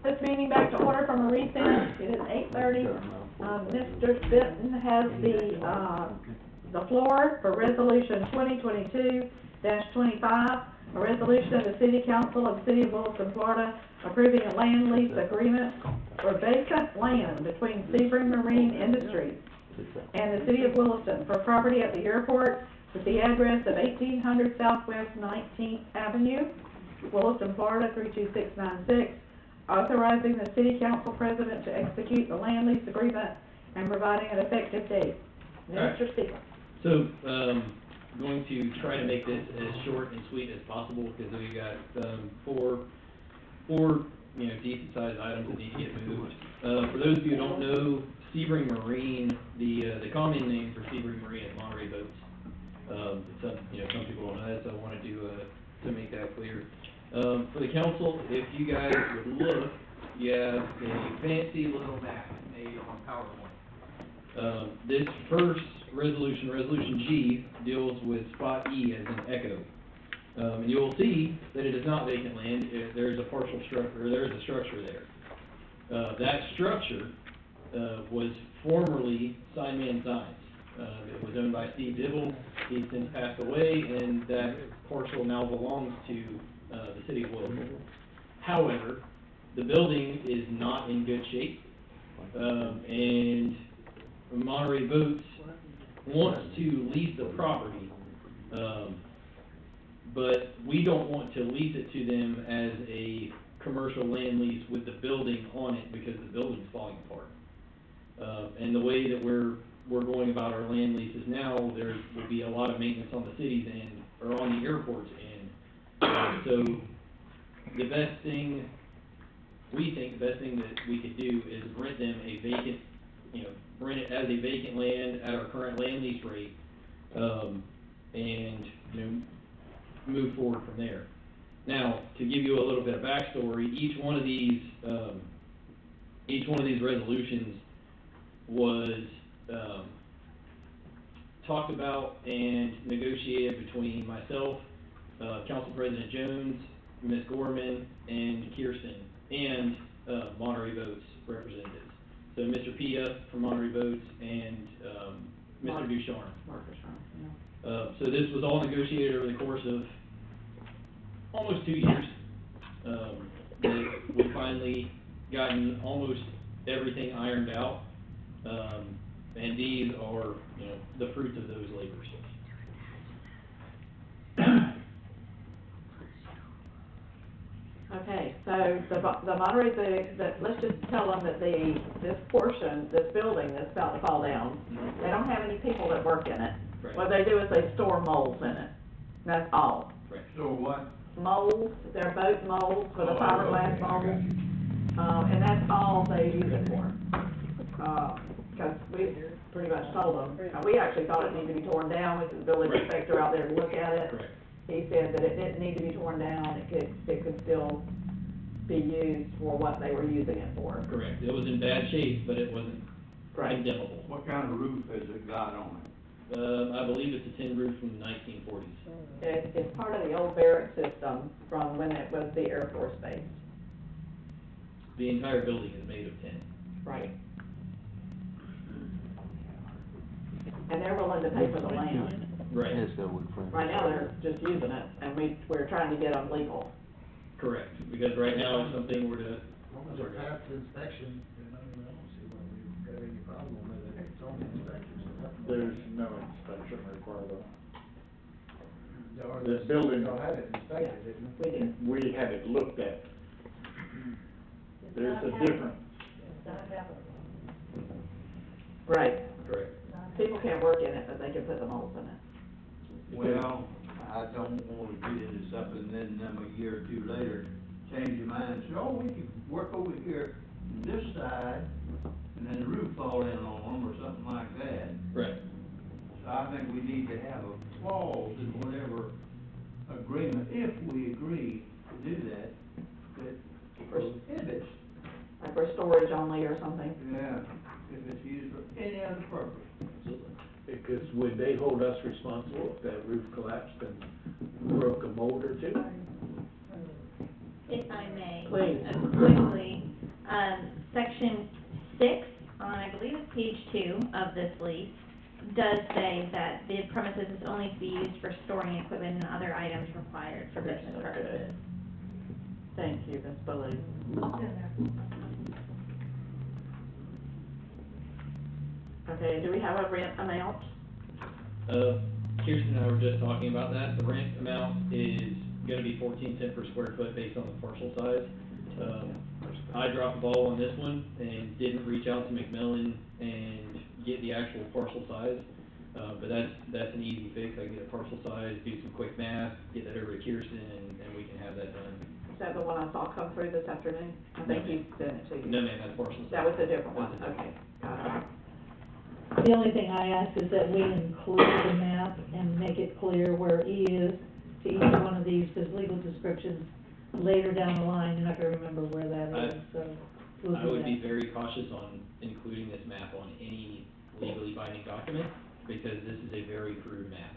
this meeting back to order from a recess. It is 8:30. Mr. Benton has the floor for resolution 2022-25, a resolution of the City Council of the City of Williston, Florida, approving a land lease agreement for vacant land between Sebring Marine Industries and the City of Williston for property at the airport with the address of 1800 Southwest 19th Avenue, Williston, Florida 32696, authorizing the City Council President to execute the land lease agreement and providing an effective date. Mr. Stevens. So, going to try to make this as short and sweet as possible because we got four decent sized items that need to get moved. For those of you who don't know, Sebring Marine, the common name for Sebring Marine is Monterey Boats. Some people don't know that, so I wanted to make that clear. For the council, if you guys would look, you have a fancy little map made on PowerPoint. This first resolution, Resolution G, deals with spot E as in echo. And you will see that it is not vacant land. There is a partial structure, or there is a structure there. That structure was formerly Signman Signs. It was owned by Steve Dibble. He's since passed away, and that parcel now belongs to the City of Williston. However, the building is not in good shape, and Monterey Boats wants to lease the property, but we don't want to lease it to them as a commercial land lease with the building on it because the building's falling apart. And the way that we're going about our land leases now, there will be a lot of maintenance on the city's end, or on the airport's end. So the best thing, we think the best thing that we could do is rent them a vacant, rent it as a vacant land at our current land lease rate, and move forward from there. Now, to give you a little bit of backstory, each one of these resolutions was talked about and negotiated between myself, Council President Jones, Ms. Gorman, and Kirsten, and Monterey Boats representatives. So Mr. Pia from Monterey Boats and Mr. Ducharme. So this was all negotiated over the course of almost 2 years. We've finally gotten almost everything ironed out, and these are, the fruits of those labors. Okay, so the Monterey Boats, let's just tell them that this building that's about to fall down, they don't have any people that work in it. Right. What they do is they store molds in it. That's all. Right. Store what? Molds, they're boat molds for the fiberglass molds. And that's all they use it for. Because we pretty much told them, we actually thought it needed to be torn down. We sent the building inspector out there to look at it. Correct. He said that it didn't need to be torn down. It could still be used for what they were using it for. Correct. It was in bad shape, but it wasn't condemnable. What kind of roof has it got on it? I believe it's a tin roof from the 1940s. It's part of the old barrack system from when it was the Air Force Base. The entire building is made of tin. Right. And they're willing to pay for the land. Right. Right now, they're just using it, and we're trying to get them legal. Correct. Because right now, if something were to... As long as it passed inspection, I don't see why we've got any problem with it. It's on the inspection. There's no inspection required on This building. Y'all had it inspected, didn't We do. We had it looked at. There's a difference. Right. Correct. People can't work in it, but they can put the molds in it. Well, I don't wanna get into something and then a year or two later, change your mind and say, oh, we could work over here on this side, and then the roof fall in on them or something like that. Right. So I think we need to have a clause in whatever agreement, if we agree to do that, that prohibits, Like for storage only or something. if it's used for any other purpose. Absolutely. Because would they hold us responsible if that roof collapsed and broke a mold or two? If I may. Please. Quickly, section 6, on I believe it's page 2 of this lease, does say that the premises is only to be used for storing equipment and other items required for business purposes. Thank you, Ms. Ballou. Okay, do we have a rent amount? Kirsten and I were just talking about that. The rent amount is gonna be 14 cents per square foot based on the parcel size. I dropped the ball on this one and didn't reach out to McMillan and get the actual parcel size. But that's an easy fix. I can get a parcel size, do some quick math, get that over to Kirsten, and we can have that done. Is that the one I saw come through this afternoon? I think he sent it to you. No, ma'am, that's parcel size. That was a different one, That's a different okay, got it. The only thing I ask is that we include the map and make it clear where E is to each one of these, because legal descriptions later down the line, you're not gonna remember where that is, so we'll I do would be that. very cautious on including this map on any legally binding document, because this is a very crude map.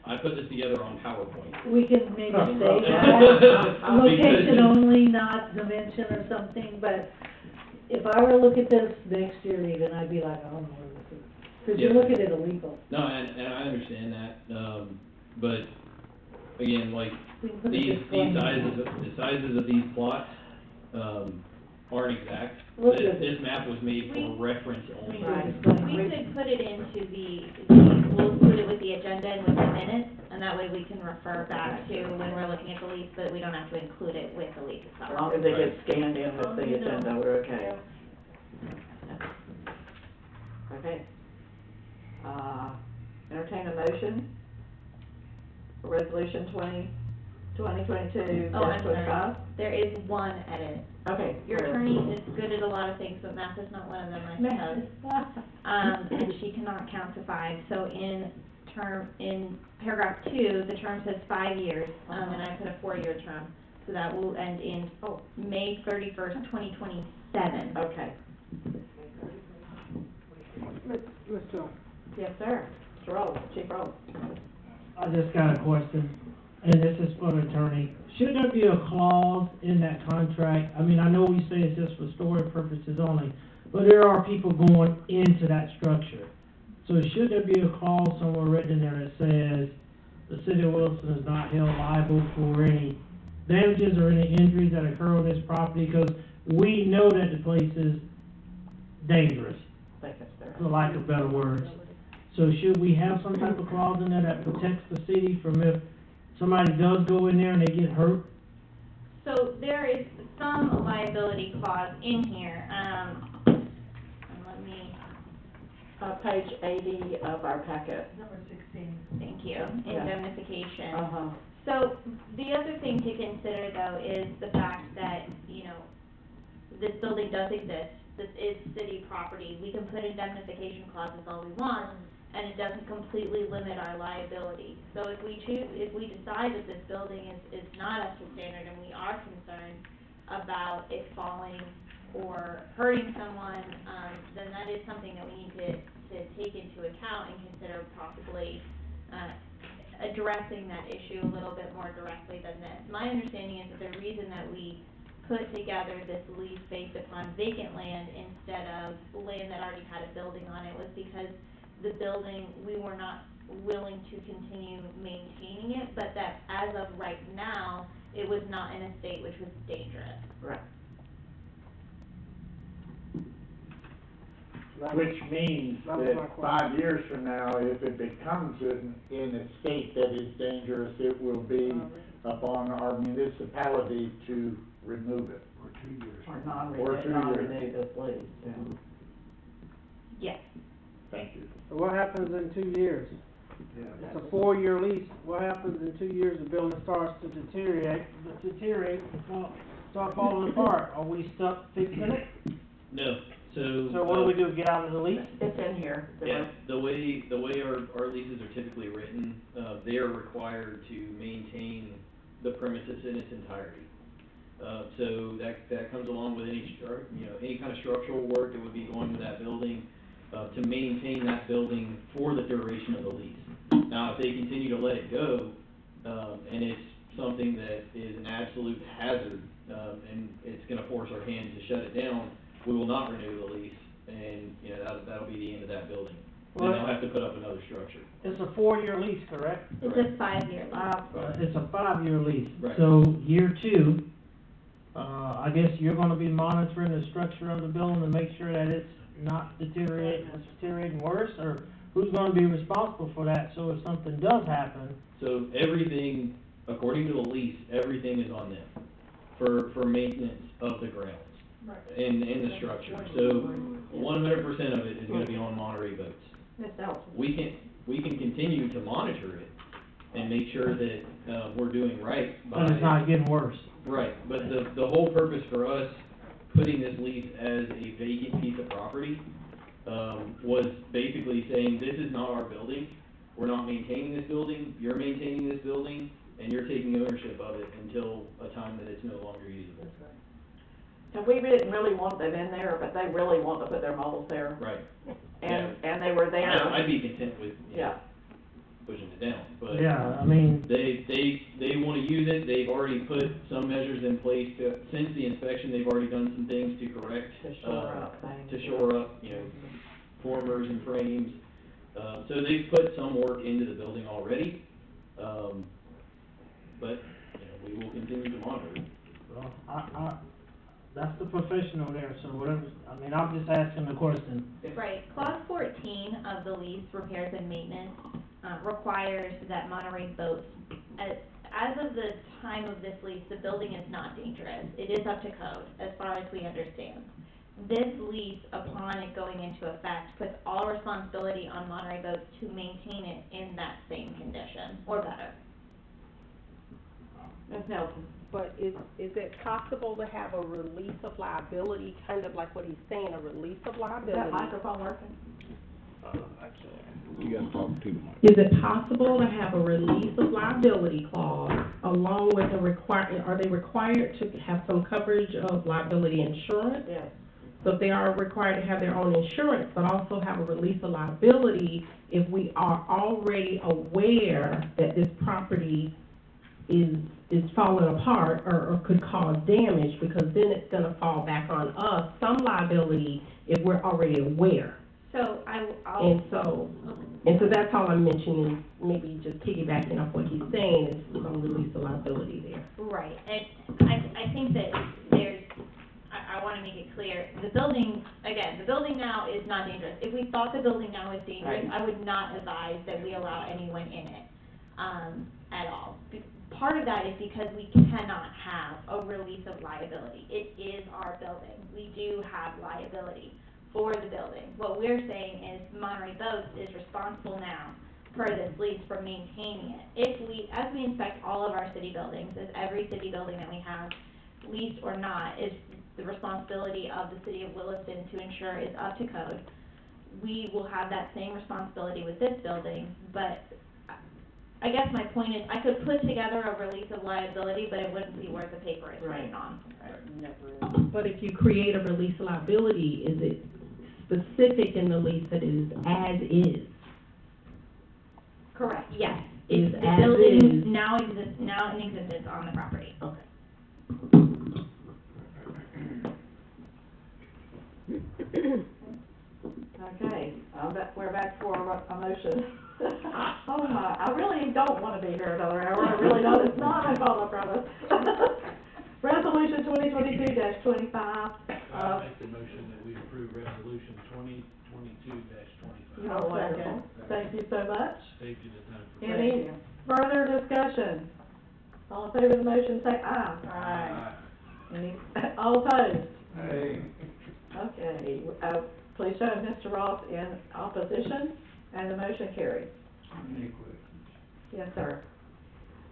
I put this together on PowerPoint. We can maybe say that, location only, not dimension or something, but if I were to look at this next year even, I'd be like, oh, no, this is, because you Yeah. look at it illegal. No, and I understand that, but again, like, We can put a these disclaimer. the sizes of these plots, aren't exact. Look This, at this map was made for reference only. Right. We could put it into we'll include it with the agenda and with the minutes, and that way we can refer back to when we're looking at the lease, but we don't have to include it with the lease As itself. long as it gets scanned in with the agenda, we're okay. Okay. Entertain a motion for resolution 2022-25. Oh, I'm sorry, there is one edit. Okay. Your attorney is good at a lot of things, but math is not one of them, I suppose. And she cannot count to 5, so in paragraph 2, the term says 5 years, and I put a 4-year term, so that will end in, May 31st, 2027. Okay. Mr. Yes, sir. Mr. Rose, Chief Rose. I just got a question, and this is for the attorney. Should there be a clause in that contract? I mean, I know we say it's just for storage purposes only, but there are people going into that structure. So should there be a clause somewhere written in there that says the city of Wilson is not held liable for any damages or any injuries that occur on this property? Because we know that the place is dangerous, I think it's there. for lack of better words. So should we have some type of clause in there that protects the city from if somebody does go in there and they get hurt? So there is some liability clause in here, and let me, Page 80 of our packet. Number 16. thank you, Yeah. indemnification. Uh-huh. So, the other thing to consider though is the fact that, this building does exist, this is city property, we can put indemnification clauses all we want, and it doesn't completely limit our liability. So if we decide that this building is not up to standard and we are concerned about it falling or hurting someone, then that is something that we need to take into account and consider possibly, addressing that issue a little bit more directly than this. My understanding is that the reason that we put together this lease based upon vacant land instead of land that already had a building on it was because the building, we were not willing to continue maintaining it, but that as of right now, it was not in a state which was dangerous. Right. Which means that 5 years from now, if it becomes in a state that is dangerous, it will be upon our municipality to remove it. For 2 years. Or Or 2 years. non-renew this lease, yeah. Yes. Thank you. So what happens in 2 years? It's a 4-year lease. What happens in 2 years? The building starts to deteriorate, start falling apart. Are we stuck fixing it? No, so. So what do we do? Get out of the lease? It's in here. Yeah, the way our leases are typically written, they are required to maintain the premises in its entirety. So that comes along with any any kind of structural work that would be going to that building, to maintain that building for the duration of the lease. Now, if they continue to let it go, and it's something that is an absolute hazard, and it's gonna force our hand to shut it down, we will not renew the lease, and, you know, that'll be the end of that building. Then Well- they'll have to put up another structure. It's a 4-year lease, correct? It's a 5-year lease. It's a 5-year lease. Right. So year 2, I guess you're gonna be monitoring the structure of the building to make sure that it's not deteriorating worse, or who's gonna be responsible for that, so if something does happen? So everything, according to the lease, everything is on them for maintenance of the grounds and the structure. So 100% of it is gonna be on Monterey Boats. Ms. Nelson. We can continue to monitor it and make sure that, we're doing right by. But it's not getting worse. Right, but the whole purpose for us putting this lease as a vacant piece of property, was basically saying, this is not our building, we're not maintaining this building, you're maintaining this building, and you're taking ownership of it until a time that it's no longer usable. And we didn't really want them in there, but they really want to put their mobiles there. Right. And they were there. I'd be content with, you know, Yeah. pushing it down, but. Yeah, I mean, They wanna use it, they've already put some measures in place to, since the inspection, they've already done some things to correct. To shore up things. To shore up, you know, formers and frames, so they've put some work into the building already, but, you know, we will continue to monitor it. well, that's the professional there, so whatever, I mean, I'm just asking the question. Right, clause 14 of the lease, repairs and maintenance, requires that Monterey Boats, as of the time of this lease, the building is not dangerous. It is up to code, as far as we understand. This lease, upon it going into effect, puts all responsibility on Monterey Boats to maintain it in that same condition, or better. Ms. Nelson. But is it possible to have a release of liability, kind of like what he's saying, a release of Is liability? that microphone working? I can't. You gotta talk to them. Is it possible to have a release of liability clause along with are they required to have some coverage of liability insurance? Yes. So if they are required to have their own insurance, but also have a release of liability if we are already aware that this property is falling apart or could cause damage, because then it's gonna fall back on us, some liability if we're already aware. So And so that's all I'm mentioning, maybe just piggybacking off what he's saying, is some release of liability there. Right, and I think that I wanna make it clear, the building now is not dangerous. If we thought the building now is dangerous, Right. I would not advise that we allow anyone in it, at all. Part of that is because we cannot have a release of liability. It is our building. We do have liability for the building. What we're saying is Monterey Boats is responsible now per this lease for maintaining it. As we inspect all of our city buildings, as every city building that we have, leased or not, is the responsibility of the city of Williston to ensure is up to code. We will have that same responsibility with this building, but I guess my point is, I could put together a release of liability, but it wouldn't be worth the paper it's written on. But if you create a release of liability, is it specific in the lease that it is as is? Correct, yes. Is The as building is. now in existence on the property. Okay. Okay, we're back for a motion. Oh my, I really don't wanna be here another hour, I really don't, it's not my fault, I promise. Resolution 2022-25, I make the motion that we approve resolution 2022-25. I'll second. Thank you so much. Saved you the time for. Any further discussion? All in favor of the motion, say aye. Aye. Any, all opposed? Hey, Okay, please show Mr. Ross in opposition, and the motion carries. any questions? Yes, sir.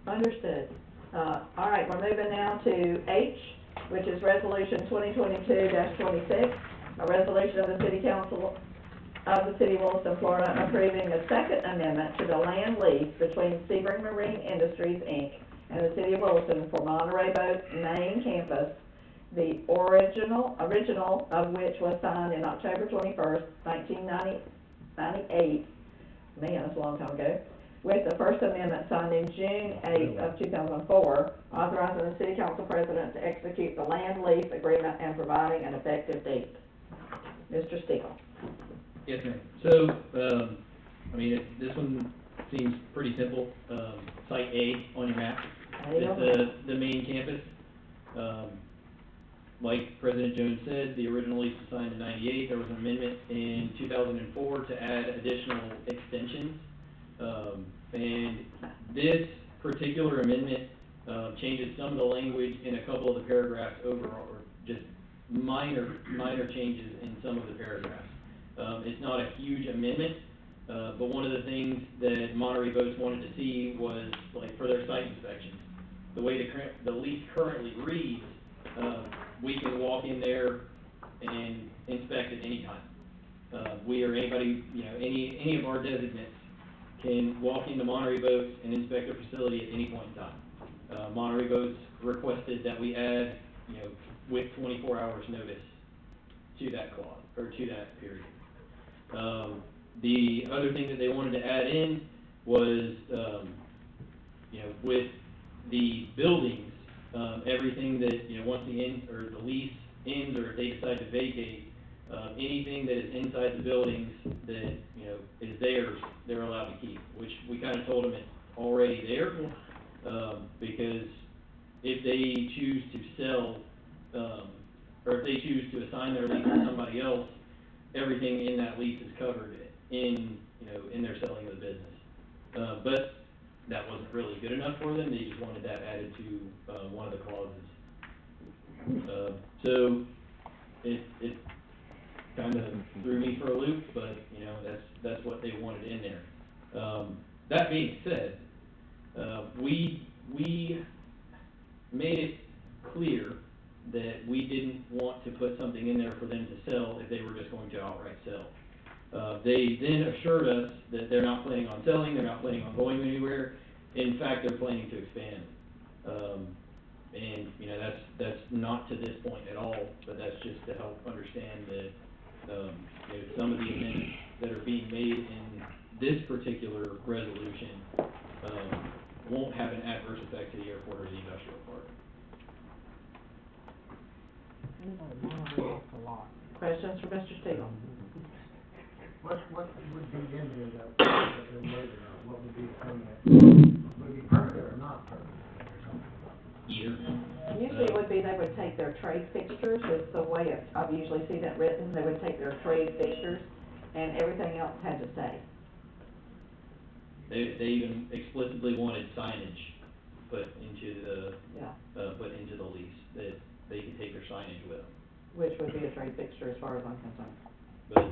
Understood. All right, we're moving now to H, which is Resolution 2022-26, a resolution of the City Council of the City of Williston, Florida, approving a second amendment to the land lease between Sebring Marine Industries, Inc. and the City of Williston for Monterey Boat main campus, the original of which was signed in October 21st, 1998, man, that's a long time ago, with the First Amendment signed in June 8 of 2004, authorizing the City Council President to execute the land lease agreement and providing an effective date. Mr. Steele. Yes, ma'am. So, I mean, this one seems pretty simple. Site A on your map is the main campus. Like President Jones said, the original lease was signed in '98. There was an amendment in 2004 to add additional extensions. And this particular amendment changes some of the language in a couple of the paragraphs overall, or just minor changes in some of the paragraphs. It's not a huge amendment, but one of the things that Monterey Boats wanted to see was, like, for their site inspections, the way the lease currently reads, we can walk in there and inspect at any time. We or anybody, any of our designates can walk into Monterey Boats and inspect their facility at any point in time. Monterey Boats requested that we add, with 24 hours notice to that clause, or to that period. The other thing that they wanted to add in was, with the buildings, everything that, once the lease ends, or if they decide to vacate, anything that is inside the buildings that, is theirs, they're allowed to keep, which we kind of told them it's already there. Because if they choose to sell, or if they choose to assign their lease to somebody else, everything in that lease is covered in their selling of the business. But that wasn't really good enough for them. They just wanted that added to one of the clauses. So it kind of threw me for a loop, but that's what they wanted in there. That being said, we made it clear that we didn't want to put something in there for them to sell if they were just going to outright sell. They then assured us that they're not planning on selling, they're not planning on going anywhere. In fact, they're planning to expand. And that's not to this point at all, but that's just to help understand that some of the amendments that are being made in this particular resolution won't have an adverse effect to the airport or the industrial park. Questions for Mr. Steele? What would be in there that later, what would be permanent? Would it be permanent or not permanent or something? Either. Usually it would be, they would take their trade fixtures, is the way I've usually seen it written, they would take their trade fixtures, and everything else had to stay. They even explicitly wanted signage put into the lease, that they could take their signage with them. Which would be a trade fixture as far as I'm concerned. But,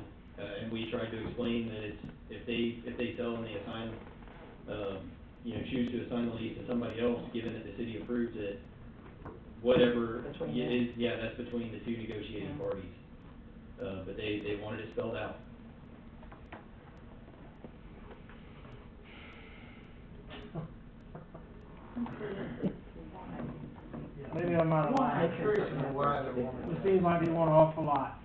and we tried to explain that it's, if they sell and they assign, choose to assign the lease to somebody else, given that the city approves it, whatever Between it is, yeah, that's between the two negotiating parties. But they wanted it spelled out. Maybe I'm out of line. It seems like they want an awful lot.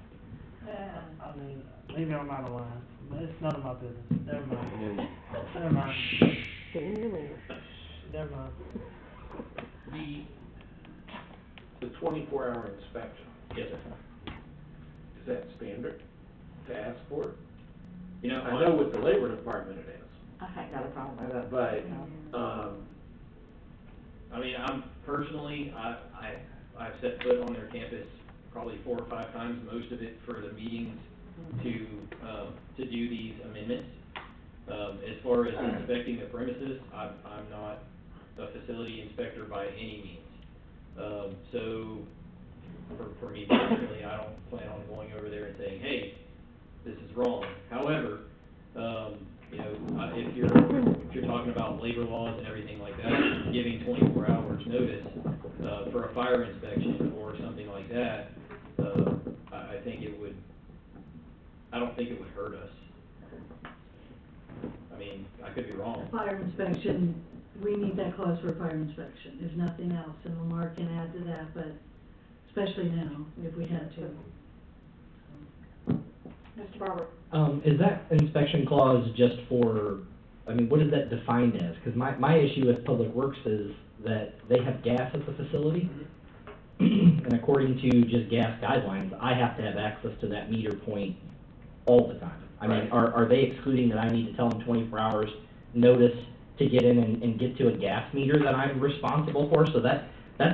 I mean, maybe I'm out of line, but it's none of my business. Never mind. Never mind. Never mind. The 24-hour inspection, Yes, sir. is that standard to ask for? I I know with the labor department it is, I ain't got a problem with it. but, I mean, I'm personally, I've set foot on their campus probably 4 or 5 times, most of it for the meetings to do these amendments. As far as inspecting the premises, I'm not a facility inspector by any means. So for me personally, I don't plan on going over there and saying, hey, this is wrong. However, if you're talking about labor laws and everything like that, giving 24 hours notice for a fire inspection or something like that, I don't think it would hurt us. I mean, I could be wrong. Fire inspection, we need that clause for fire inspection, if nothing else, and Lamar can add to that, but especially now, if we had to. Mr. Barber? Is that inspection clause just for, what is that defined as? Because my issue with Public Works is that they have gas at the facility, and according to just gas guidelines, I have to have access to that meter point all the time. I mean, are they excluding that I need to tell them 24 hours notice to get in and get to a gas meter that I'm responsible for? So that's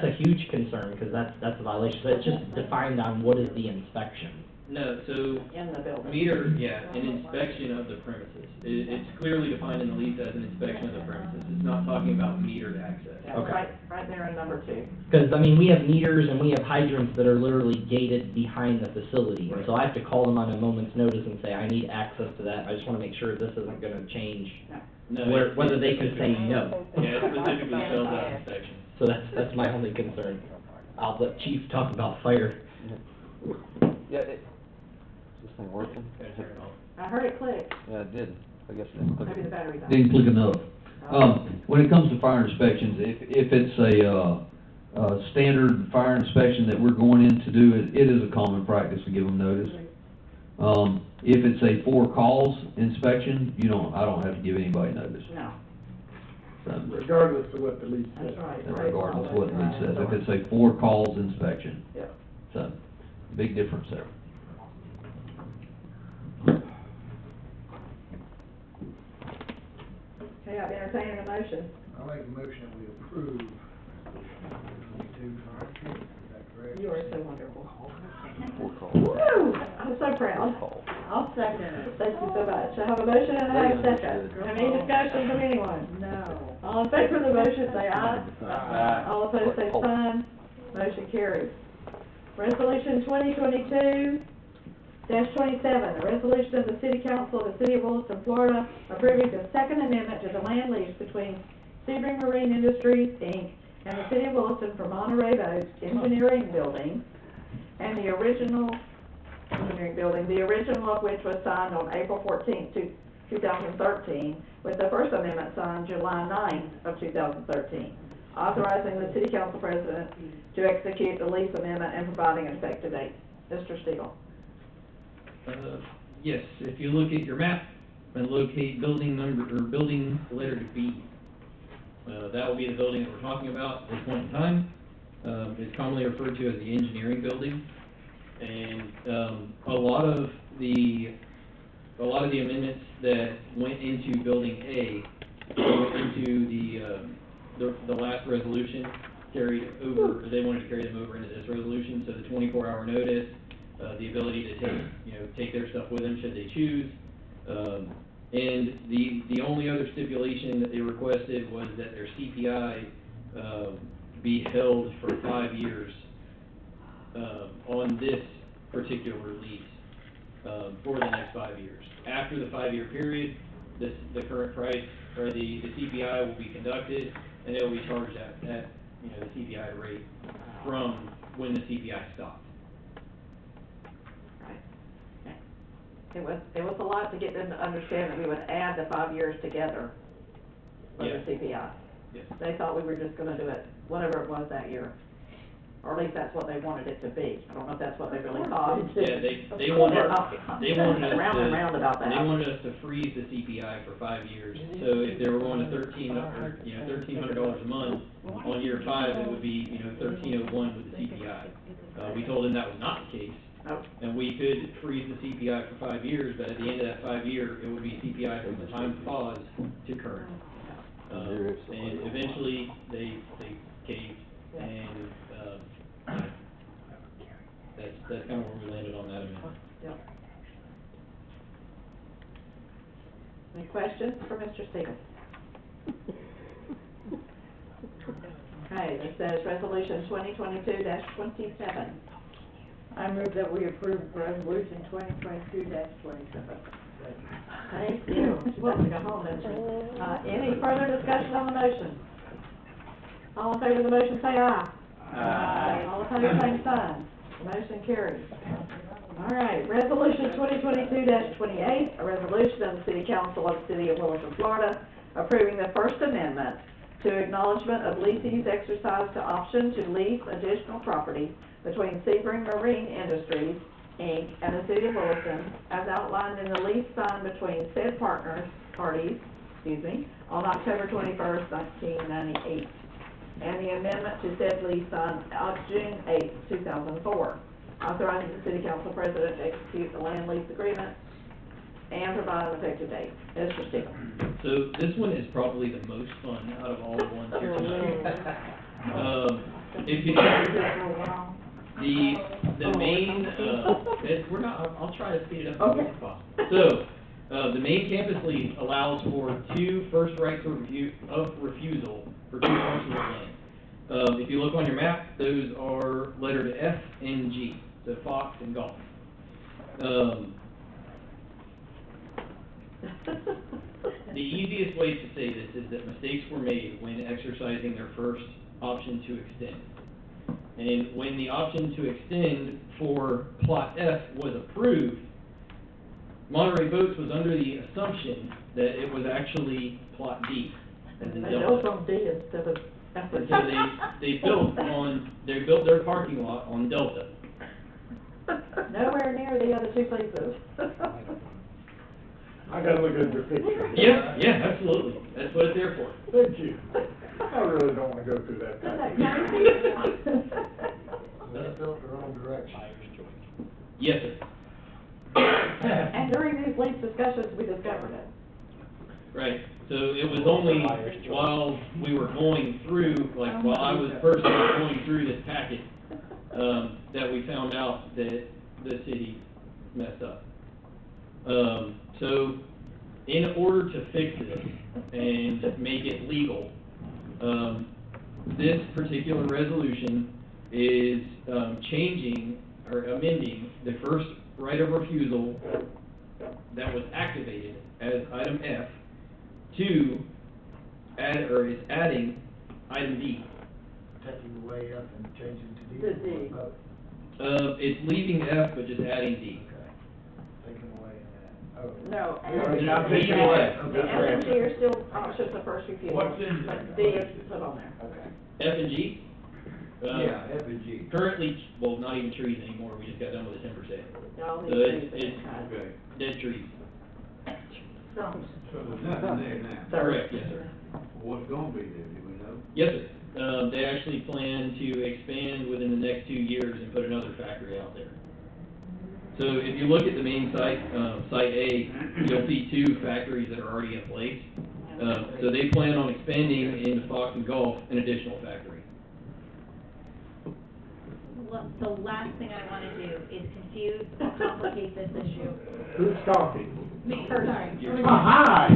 a huge concern, because that's a violation. So it's just defined on what is the inspection. No, so In the building. meter, an inspection of the premises. It's clearly defined in the lease as an inspection of the premises. It's not talking about metered access. Yeah, Okay. right there in number 2. Because, I mean, we have meters and we have hydrants that are literally gated behind the facility. And so I have to call them on a moment's notice and say, I need access to that. I just want to make sure this isn't going to change, No, whether they can say no. Yeah, it specifically spells out inspection. So that's my only concern. I'll let Chief talk about fire. Yeah, is this thing working? Gotta turn it off. I heard it click. Yeah, it did. I guess it Maybe the battery died. Didn't click enough. When it comes to fire inspections, if it's a standard fire inspection that we're going in to do, it is a common practice to give them notice. If it's a for cause inspection, I don't have to give anybody notice. No, Regardless of what the lease says. that's right. Regardless of what the lease says, if it's a for cause inspection. Yeah. So, big difference there. Okay, I've entertained a motion. I'll make a motion we approve 22 contract, is that correct? You are so wonderful. Call. Woo! I'm so proud. I'll second it. Thank you so much. I have a motion and I have a second. Any discussion from anyone? No. All in favor of the motion, say aye. Aye. All opposed, say sign. Motion carries. Resolution 2022-27, a resolution of the City Council of the City of Williston, Florida, approving the second amendment to the land lease between Sebring Marine Industries, Inc. and the City of Williston for Monterey Boats Engineering Building, and the original engineering building, the original of which was signed on April 14th, 2013, with the first amendment signed July 9th of 2013, authorizing the City Council President to execute the lease amendment and providing an effective date. Mr. Steele. Yes, if you look at your map and locate building number, or building letter B, that will be the building that we're talking about at this point in time. It's commonly referred to as the engineering building. And, a lot of the amendments that went into building A, went into the last resolution, carried over, they wanted to carry them over into this resolution, so the 24-hour notice, the ability to take their stuff with them should they choose. And the only other stipulation that they requested was that their CPI be held for 5 years on this particular lease for the next 5 years. After the 5-year period, the current price, or the CPI will be conducted, and it will be charged at the CPI rate from when the CPI stopped. It was a lot to get them to understand that we would add the 5 years together for the Yes. CPI. Yes. They thought we were just gonna do it, whatever it was that year. Or at least that's what they wanted it to be. I don't know if that's what they really thought. Yeah, they wanted us Round and round about that. They wanted us to freeze the CPI for 5 years. So if they were going to $1,300 a month, on year 5, it would be, $1,301 with the CPI. We told them that was not the case. Oh. And we could freeze the CPI for 5 years, but at the end of that 5 year, it would be CPI from the time of pause to current. And eventually, they caved, and, that's kind of where we landed on that amendment. Yep. Any questions for Mr. Stevens? Okay, this says resolution 2022-27. I move that we approve resolution 2022-27. Thank you. She wants to go home, doesn't she? Any further discussion on the motion? All in favor of the motion, say aye. Aye. All opposed, same sign. Motion carries. All right, resolution 2022-28, a resolution of the City Council of the City of Williston, Florida, approving the First Amendment to acknowledgement of leasee's exercise to option to lease additional property between Sebring Marine Industries, Inc. and the City of Williston, as outlined in the lease signed between said parties, on October 21st, 1998. and the amendment to said lease on June 8, 2004, authorizing the city council president to execute the land lease agreement and provide an effective date. Mr. Steele. So this one is probably the most fun out of all the ones here tonight. If you, the main, we're not, I'll try to speed it up as much as possible. So, the main campus lease allows for 2 first rights of refusal for 2 parcels of land. If you look on your map, those are lettered F and G, so Fox and Golf. The easiest way to say this is that mistakes were made when exercising their first option to extend. And when the option to extend for Plot F was approved, Monterey Boats was under the assumption that it was actually Plot D, as in They Delta. built on D instead of F. And so they built their parking lot on Delta. Nowhere near the other 2 places. I gotta look at your picture. Yeah, absolutely. That's what it's there for. Thank you. I really don't wanna go through that. Isn't that They built their own direction. Yes, sir. And during these lease discussions, we discovered it. Right, so it was only while we were going through, like, while I was personally going through this packet, that we found out that the city messed up. So, in order to fix this and make it legal, this particular resolution is, changing or amending the first right of refusal that was activated as item F to add, or is adding item D. Taking the way up and changing to D. To D. It's leaving F, but just adding D. Taking away that. Oh. No. It's not taken away. The F and G are still options of first refusal. What's in But there? D is put on there. Okay. F and G? Yeah, F and G. Currently, well, not even trees anymore, we just got done with a timber sale. All So these it's, things. Okay, dead trees. Stumps. so there's nothing there now. Correct, yes, sir. What's gonna be there, do we know? Yes, sir. They actually plan to expand within the next 2 years and put another factory out there. So if you look at the main site, Site A, you'll see 2 factories that are already in place. So they plan on expanding into Fox and Gulf an additional factory. The last thing I wanna do is confuse or complicate this issue. Who's talking? Me, sorry. Hi!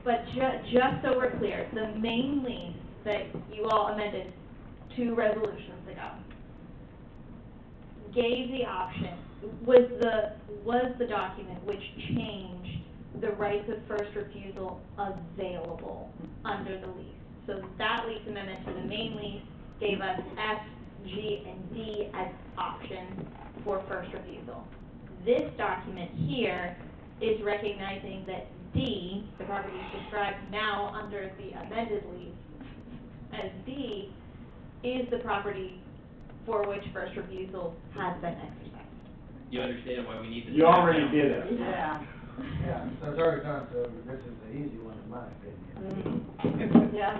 But just so we're clear, the main lease that you all amended 2 resolutions ago gave the option, was the document which changed the rights of first refusal available under the lease. So that lease amendment to the main lease gave us F, G, and D as options for first refusal. This document here is recognizing that D, the property described now under the amended lease as D, is the property for which first refusal has been exercised. You understand why we need this? You already did it. Yeah. Yeah, so it's already done, so this is the easy one in my opinion. Yeah.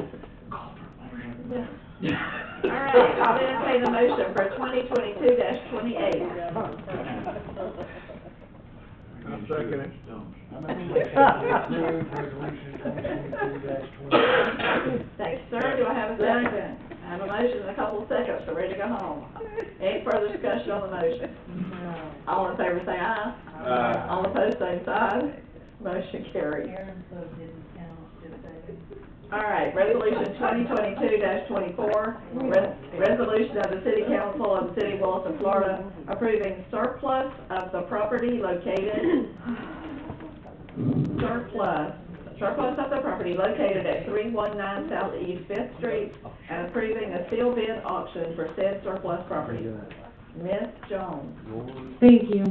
All right, I'll entertain a motion for 2022-28. I'm second it. I'm gonna approve resolution 2022-28. Thanks, sir. Do I have a second? I have a motion and a couple of seconds, so ready to go home. Any further discussion on the motion? All in favor say aye. Aye. All opposed, same sign. Motion carried. Aaron's vote didn't count, did they? All right, resolution 2022-24, resolution of the City Council of the City of Williston, Florida, approving surplus of the property located, surplus of the property located at 319 Southeast 5th Street, and approving a sealed bid auction for said surplus property. Ms. Jones, Thank you.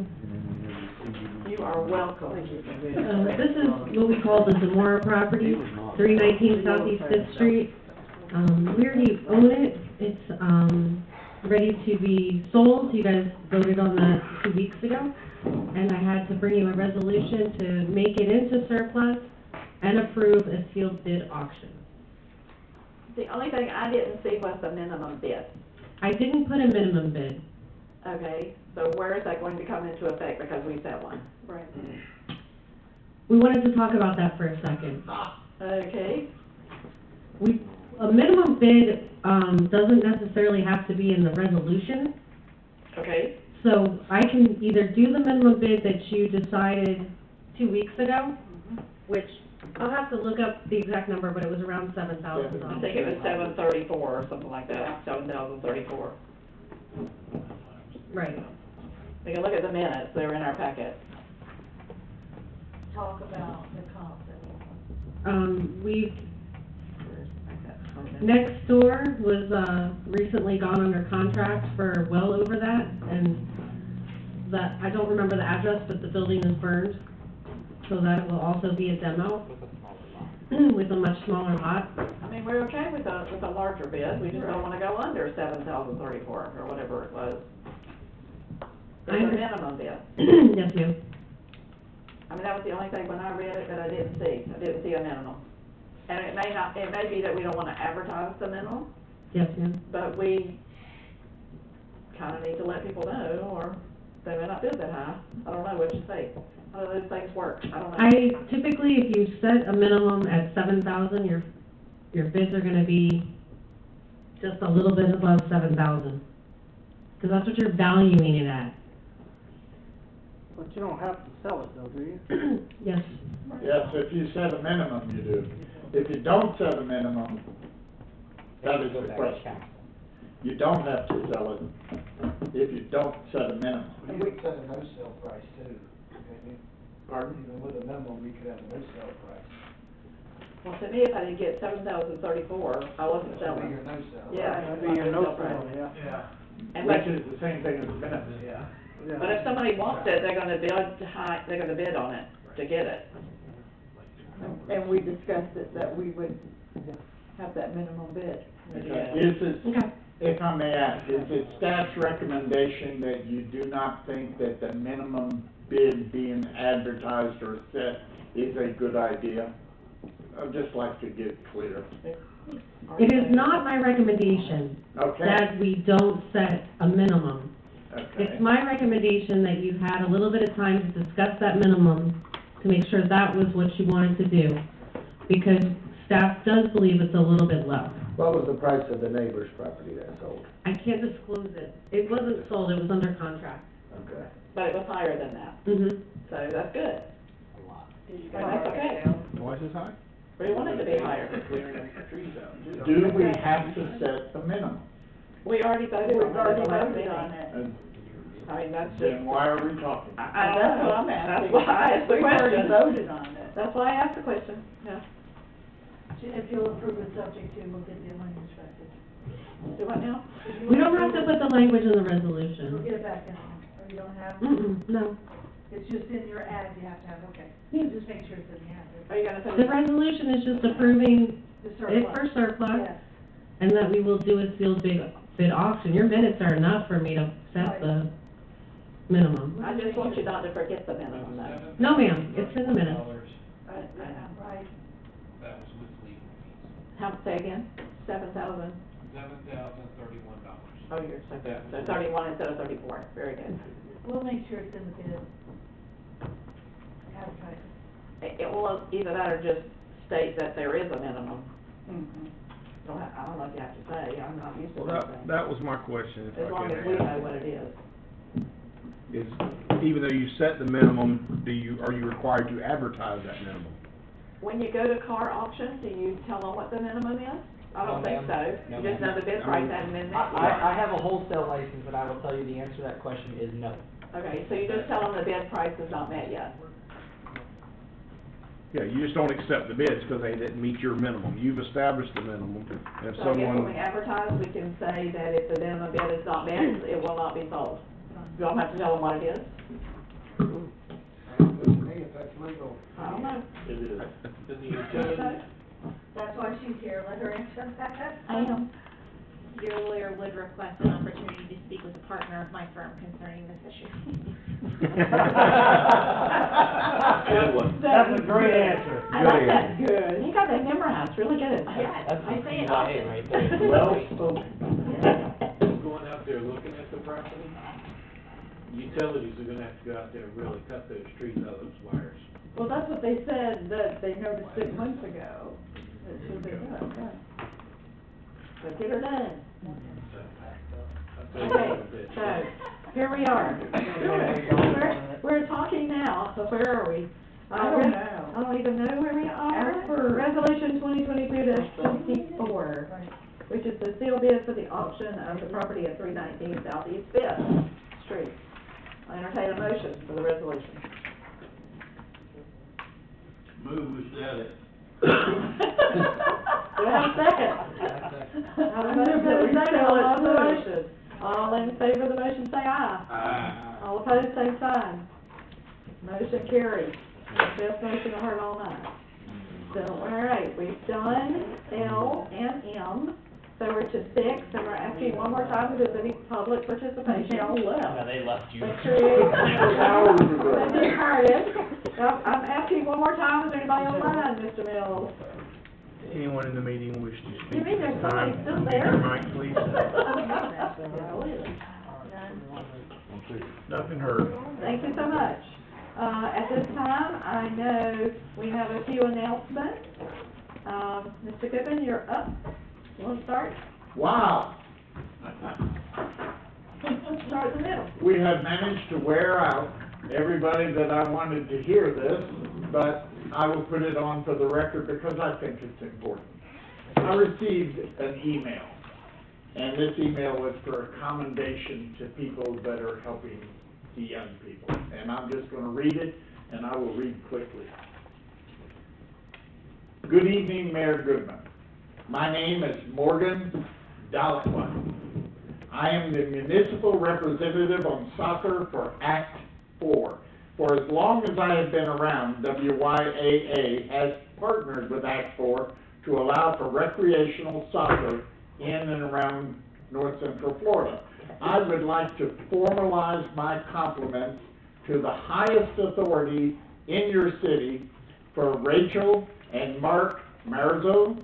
you are welcome. This is what we call the Zamora property, 319 Southeast 5th Street. We already own it. It's, ready to be sold. You guys voted on that 2 weeks ago. And I had to bring you a resolution to make it into surplus and approve a sealed bid auction. The only thing I didn't see was the minimum bid. I didn't put a minimum bid. Okay, so where is that going to come into effect because we set one? Right. We wanted to talk about that for a second. Okay, A minimum bid, doesn't necessarily have to be in the resolution. okay, So I can either do the minimum bid that you decided 2 weeks ago, which I'll have to look up the exact number, but it was around $7,000. I think it was 734 or something like that, 7,034. Right. We can look at the minutes, they're in our packet. Talk about the comp. We've, next door was, recently gone under contract for well over that, and that, I don't remember the address, but the building is burned, so that will also be a demo with a much smaller lot. I mean, we're okay with a larger bid, we just don't wanna go under 7,034 or whatever it was. It's a minimum bid. Yes, ma'am. I mean, that was the only thing when I read it that I didn't see a minimum. And it may be that we don't wanna advertise the minimum, Yes, ma'am. but we kinda need to let people know, or they may not bid that high. I don't know what you think. How do those things work? I don't know. Typically, if you set a minimum at 7,000, your bids are gonna be just a little bit above 7,000. Cause that's what you're valuing it at. But you don't have to sell it though, do you? Yes. Yes, if you set a minimum, you do. If you don't set a minimum, that is the question. You don't have to sell it if you don't set a minimum. You could set a no-sale price too, couldn't you? Pardon? Even with a minimum, we could have a no-sale price. Well, to me, if I didn't get 7,034, I wasn't That would be selling. your no-sale. Yeah, That'd it's be your not no-sale, no-sale yeah. And Which but, is the same thing as a minimum. Yeah. but if somebody wants it, they're gonna bid on it to get it. And we discussed it, that we would have that minimum bid. Okay. Is it, Okay. if I may ask, is it staff's recommendation that you do not think that the minimum bid being advertised or set is a good idea? I'd just like to get clear. It is not my recommendation Okay? that we don't set a minimum. Okay. It's my recommendation that you had a little bit of time to discuss that minimum to make sure that was what you wanted to do, because staff does believe it's a little bit low. What was the price of the neighbor's property that sold? I can't disclose it. It wasn't sold, it was under contract. Okay. But it was higher than that, Mm-hmm. so that's good. And that's okay. Twice as high? We want it to be higher. Do we have to set the minimum? We already voted on it. We've already voted on it. And I mean, that's just, then why are we talking? I don't That's know. what I'm asking. That's why I asked the We've already question. voted on it. That's why I asked the question, yeah. If you'll approve it subject to, we'll get the language back in. Do what now? We don't have to put the language in the We'll resolution. get it back in, or you don't have to? No. It's just in your ad, you have to have, okay. Yeah. Just make sure it's in the ad. Are you gonna put The it? resolution is just approving The it for surplus, Yes. and that we will do a sealed bid auction. Your minutes are enough for me to set the minimum. I just want you not to forget the minimum though. No, ma'am, it's in the minutes. Right. That was with legal fees. How, say again? 7,000? $7,031. Oh, you're so good. So 31 instead of 34. Very good. We'll make sure it's in the bid. Advertise. It will either that or just state that there is a minimum. Mhm. I don't know if you have to say, I'm not used to Well, that. that was my question, if I As long can as we ask. know what it is. Is, even though you set the minimum, are you required to advertise that minimum? When you go to car auction, do you tell them what the minimum is? I don't No, think so. ma'am. No, You just ma'am. know the bid price hasn't been met yet. I have a wholesale license, and I will tell you the answer to that question is no. Okay, so you just tell them the bid price is not met yet. Yeah, you just don't accept the bids because they didn't meet your minimum. You've established the minimum, and if So I guess when someone, we advertise, we can say that if the minimum bid is not met, it will not be sold. You don't have to tell them what it is. Hey, if that's legal. I don't know. It is. That's why she's here, let her answer that. I am. your lawyer would request an opportunity to speak with a partner of my firm concerning this issue. Good one. That's a great answer. I like that, good, you got that memorized, really good. Yes, That's I say it CIA often. right there. Well spoken. Going out there looking at the property, utilities are gonna have to go out there and really cut those trees out of those wires. Well, that's what they said, that they noticed 6 months ago. It should be done, yeah. But get her done. Okay, so, here we are. We're talking now, so where are we? I don't know. I don't even know where we are. Ask for- Resolution 2022-24, which is the seal bid for the auction of the property at 319 Southeast Fifth Street. I entertain a motion for the resolution. Move we set it. Do I have a second? I have a motion and a second on the motion. All in favor of the motion, say aye. Aye. All opposed, same sign. Motion carries. Best motion I heard all night. So, all right, we've done L and M, so we're to 6, and we're asking one more time if there's any public participation. Yeah, they left you. Make sure you, that's encouraged. I'm asking one more time, is there anybody online, Mr. Mills? Anyone in the meeting wish to speak You mean at there's this time? somebody still Use there? your mic, please. Nothing heard. Thank you so much. At this time, I know we have a few announcements. Mr. Goodman, you're up. You want to start? Wow, Start in the middle. we have managed to wear out everybody that I wanted to hear this, but I will put it on for the record because I think it's important. I received an email, and this email was for a commendation to people that are helping the young people. And I'm just gonna read it, and I will read quickly. Good evening, Mayor Goodman. My name is Morgan Dalekwa. I am the municipal representative on soccer for Act 4. For as long as I have been around, WYAA has partnered with Act 4 to allow for recreational soccer in and around North Central Florida. I would like to formalize my compliments to the highest authority in your city for Rachel and Mark Marzo.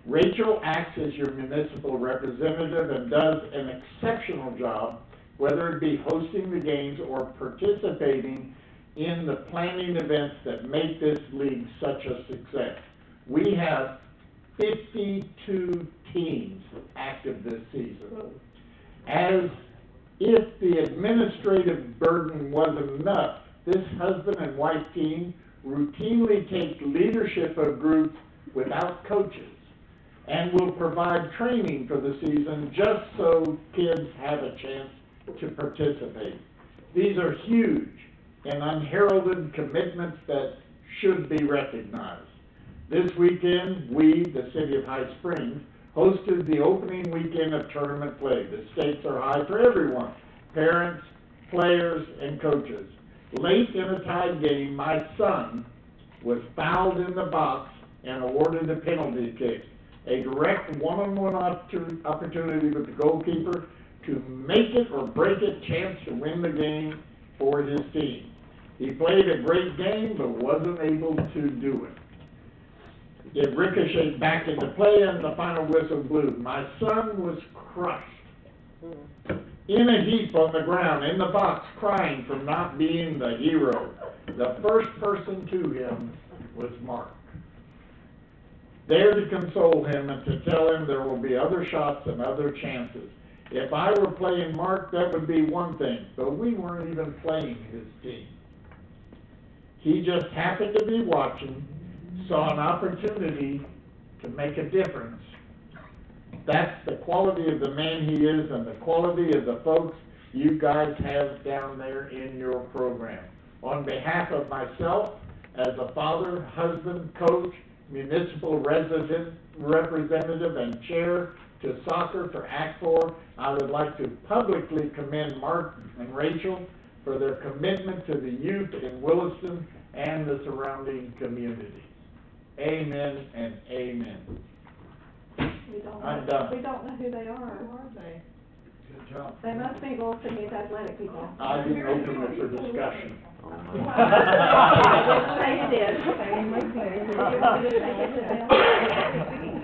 Rachel acts as your municipal representative and does an exceptional job, whether it be hosting the games or participating in the planning events that make this league such a success. We have 52 teams active this season. As if the administrative burden wasn't enough, this husband and wife team routinely take leadership of groups without coaches and will provide training for the season just so kids have a chance to participate. These are huge and unheralded commitments that should be recognized. This weekend, we, the city of High Springs, hosted the opening weekend of tournament play. The stakes are high for everyone, parents, players, and coaches. Late in a tied game, my son was fouled in the box and awarded a penalty kick, a direct one-on-one opportunity with the goalkeeper to make it or break it chance to win the game for his team. He played a great game, but wasn't able to do it. It ricocheted back into play and the final whistle blew. My son was crushed in a heap on the ground, in the box, crying for not being the hero. The first person to him was Mark. There to console him and to tell him there will be other shots and other chances. If I were playing Mark, that would be one thing, but we weren't even playing his team. He just happened to be watching, saw an opportunity to make a difference. That's the quality of the man he is and the quality of the folks you guys have down there in your program. On behalf of myself, as a father, husband, coach, municipal representative, and chair to soccer for Act 4, I would like to publicly commend Mark and Rachel for their commitment to the youth in Williston and the surrounding communities. Amen and amen. I'm done. We don't know who they are. Good job. They must be Wilson Youth Athletic people. I didn't open it for discussion. Say you did. You want me to take it to them?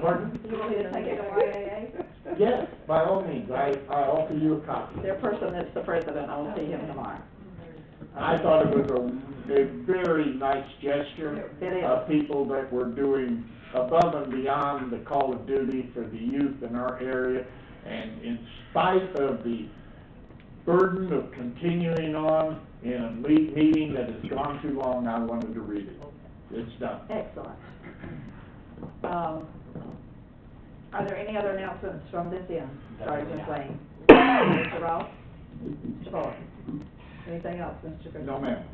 Pardon? You want me to take it to YAA? Yes, by all means, I offer you a copy. Their person that's the president, I'll see him tomorrow. I thought it was a very nice gesture It is. of people that were doing above and beyond the call of duty for the youth in our area. And in spite of the burden of continuing on in a meeting that has gone too long, I wanted to read it. It's done. Excellent. Are there any other announcements from this end? Sorry, Ms. Lane. Mr. Ross? Mr. Boyd? Anything else, Mr. Griffin? No, ma'am.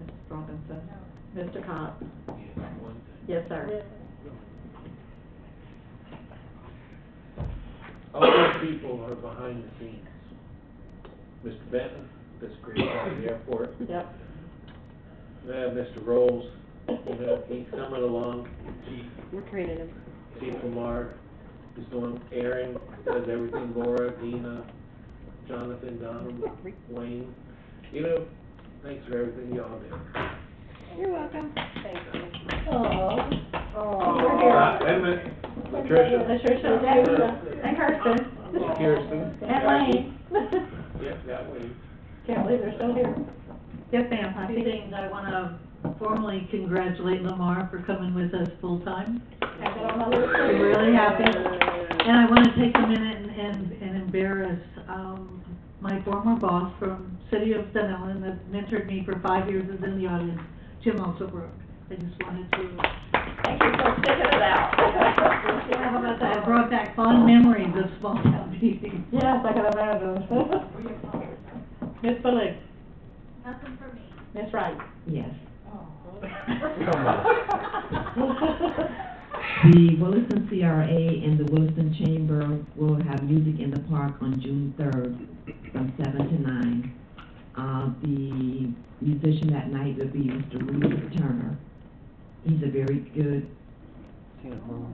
Mrs. Robinson? Mr. Cox? One thing. Yes, sir. All those people are behind the scenes. Mr. Benton, this great guy at the airport, Yep. Mr. Rolls, he's coming along, We're training him. Chief Lamar, he's doing Aaron, does everything, Laura, Dina, Jonathan, Donald, Wayne, thanks for everything y'all do. You're welcome. Thank you. Patricia. Patricia, and Kirsten. Kirsten. And Lane. Yeah, that way. Can't believe they're still here. Yes, ma'am, I Two see. things, I wanna formally congratulate Lamar for coming with us full-time. Have it on my list. I'm really happy. And I wanna take a minute and embarrass, my former boss from City of St. Helens that mentored me for 5 years, is in the audience, Jim Alsobrook. I just wanted to, Thank you for sticking it out. yeah, how about that? It brought back fond memories of small town meetings. Yes, I can imagine. Ms. Bullock? Nothing for me. Ms. Wright? Yes. The Williston CRA and the Williston Chamber will have music in the park on June 3rd from 7 to 9. The musician that night will be Mr. Rudy Turner. He's a very good,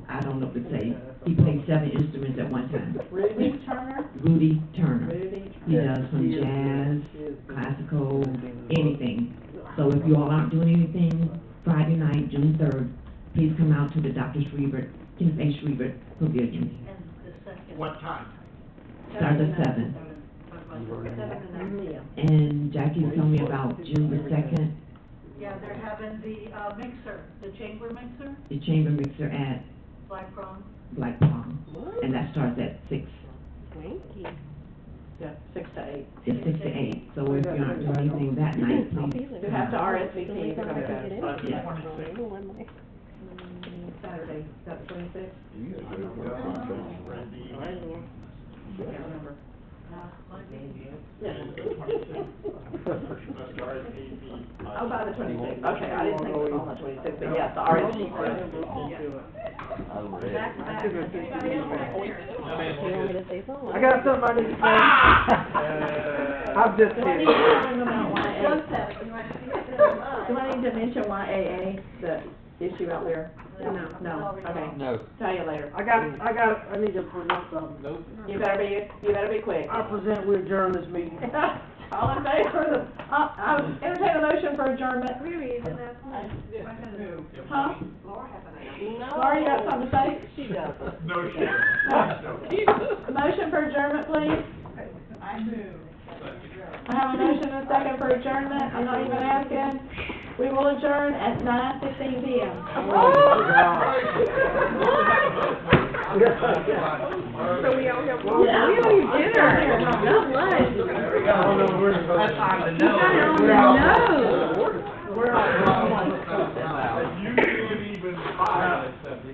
I don't know what to say, he plays 7 instruments at one time. Rudy Turner? Rudy Turner. Rudy. He does from jazz, classical, anything. So if you all aren't doing anything, Friday night, June 3rd, please come out to the Dr. Schreiber, Kenneth A. Schreiber Pavilion. What time? Starts at 7. 7 to 9 p.m. And Jackie told me about June the 2nd, Yeah, they're having the, mixer, the chamber mixer, the chamber mixer at Black Prom. Black Palm. And that starts at 6. Thank you. Yeah, 6 to 8. It's 6 to 8. So if you're not doing anything that night, please. You have to RSVP if you're gonna go. Yeah. Saturday, is that the 26th? Can't remember. Yes. Oh, by the 26th, okay, I didn't think it was on the 26th, but yes, the RSVP. I got somebody to say. I'm just Do I need to tell them about YAA? Do I need to mention YAA, the issue out there? No, okay. No. Tell you later. I need to present something. You better be quick. I present we adjourn this meeting. All in favor, I'll entertain a motion for adjournment. Huh? Laura, you got something to say? She does. No, Motion for adjournment, please. I move. I have a motion and a second for adjournment, I'm not even asking. We will adjourn at 9:15 p.m. So we all have. We don't eat dinner, not lunch. That's time to know. We're on. You didn't even